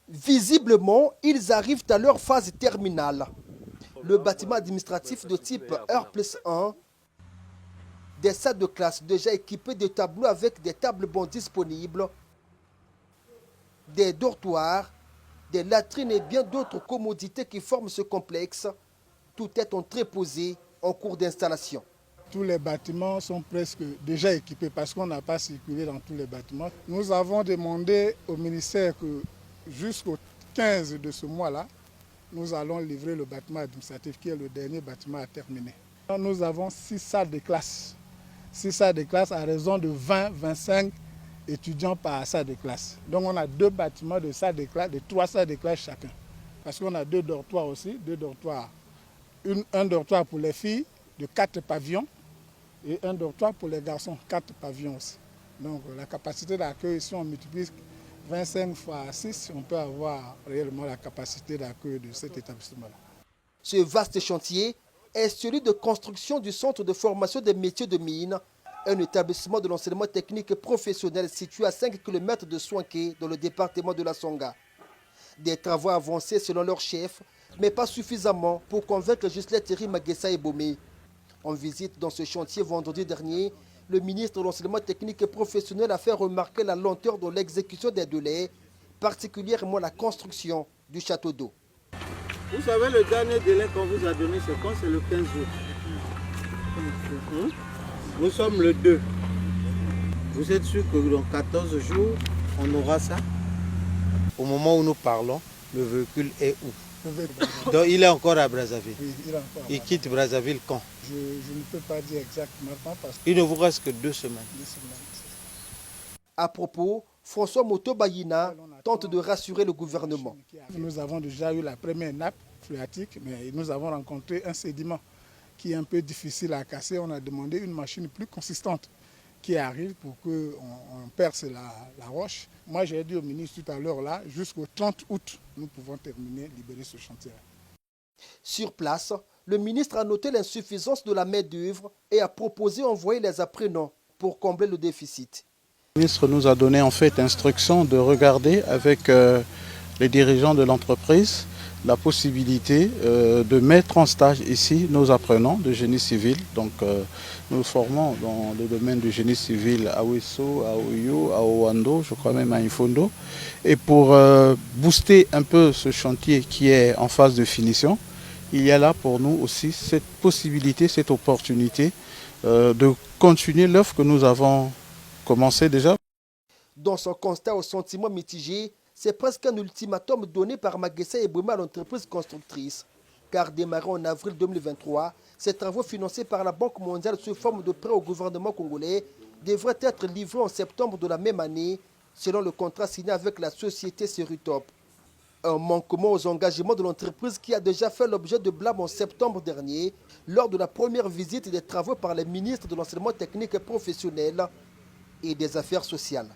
Visiblement, ils arrivent à leur phase terminale. Le bâtiment administratif de type R+1, des salles de classe déjà équipées de tableaux avec des tables-bancs disponibles, des dortoirs, des latrines et bien d'autres commodités qui forment ce complexe. Tout est en tréposé en cours d'installation. Tous les bâtiments sont presque déjà équipés parce qu'on n'a pas circulé dans tous les bâtiments. Nous avons demandé au ministère que jusqu'au 15 de ce mois-là, nous allons livrer le bâtiment administratif qui est le dernier bâtiment à terminer. Nous avons 6 salles de classe. 6 salles de classe à raison de 20-25 étudiants par salle de classe. Donc on a 2 bâtiments de salles de classe, de 3 salles de classe chacun. Parce qu'on a 2 dortoirs aussi, 2 dortoirs. Un dortoir pour les filles de 4 pavillons et un dortoir pour les garçons, 4 pavillons aussi. Donc la capacité d'accueil, si on multiplie 25 fois 6, on peut avoir réellement la capacité d'accueil de cet établissement-là. Ce vaste chantier est celui de construction du centre de formation des métiers de mine, un établissement de l'enseignement technique et professionnel situé à 5 km de Soinké dans le département de la Songa. Des travaux avancés selon leur chef, mais pas suffisamment pour convaincre Ghislain Thierry Maguessa Ebomé. En visite dans ce chantier vendredi dernier, le ministre de l'enseignement technique et professionnel a fait remarquer la lenteur dans l'exécution des délais, particulièrement la construction du château d'eau. Vous savez, le dernier délai qu'on vous a donné, c'est quand? C'est le 15 août. Nous sommes le 2. Vous êtes sûr que dans 14 jours, on aura ça? Au moment où nous parlons, le véhicule est où? Donc il est encore à Brazzaville. Oui, il quitte Brazzaville quand? Je ne peux pas dire exactement parce que... Il ne vous reste que 2 semaines. À propos, François Moto-Bayina tente de rassurer le gouvernement. Nous avons déjà eu la première nappe phréatique, mais nous avons rencontré un sédiment qui est un peu difficile à casser. On a demandé une machine plus consistante qui arrive pour qu'on perce la roche. Moi, j'ai dit au ministre tout à l'heure, là, jusqu'au 30 août, nous pouvons terminer, libérer ce chantier. Sur place, le ministre a noté l'insuffisance de la main-d'œuvre et a proposé d'envoyer les apprenants pour combler le déficit. Le ministre nous a donné en fait instruction de regarder avec les dirigeants de l'entreprise la possibilité de mettre en stage ici nos apprenants de génie civil. Donc nous formons dans le domaine du génie civil à Ouesso, à Oyo, à Owando, je crois même à Infondo. Et pour booster un peu ce chantier qui est en phase de finition, il y a là pour nous aussi cette possibilité, cette opportunité de continuer l'œuvre que nous avons commencé déjà. Dans son constat au sentiment mitigé, c'est presque un ultimatum donné par Maguessa Ebomé à l'entreprise constructrice. Car démarré en avril 2023, ces travaux financés par la Banque mondiale sous forme de prêt au gouvernement congolais devraient être livrés en septembre de la même année, selon le contrat signé avec la société Serutop. Un manquement aux engagements de l'entreprise qui a déjà fait l'objet de blâmes en septembre dernier, lors de la première visite des travaux par les ministres de l'enseignement technique et professionnel et des affaires sociales.